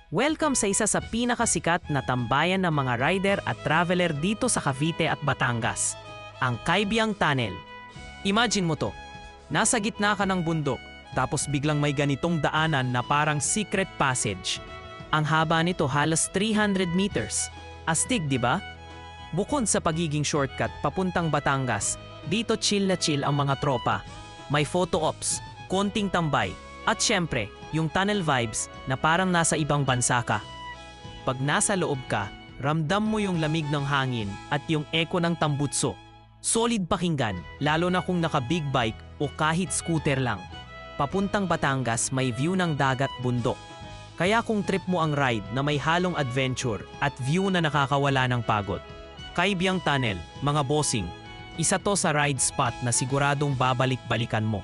Welcome sa isa sa pinakasikat na tambayan ng mga rider at traveler dito sa Cavite at Batangas, ang Caibiyang Tunnel. Imagine mo to, nasa gitna ka ng bundok, tapos biglang may ganitong daanan na parang secret passage. Ang haba nito halos 300 meters. Astig, di ba? Bukod sa pagiging shortcut papuntang Batangas, dito chill na chill ang mga tropa. May photo ops, konting tambay, at syempre, yung tunnel vibes na parang nasa ibang bansa ka. Pag nasa loob ka, ramdam mo yung lamig ng hangin at yung echo ng tambutso. Solid pakinggan, lalo na kung naka-big bike o kahit scooter lang. Papuntang Batangas may view ng dagat bundok. Kaya kung trip mo ang ride na may halong adventure at view na nakakawala ng pagod. Caibiyang Tunnel, mga bossing, isa to sa ride spot na siguradong babalik-balikan mo.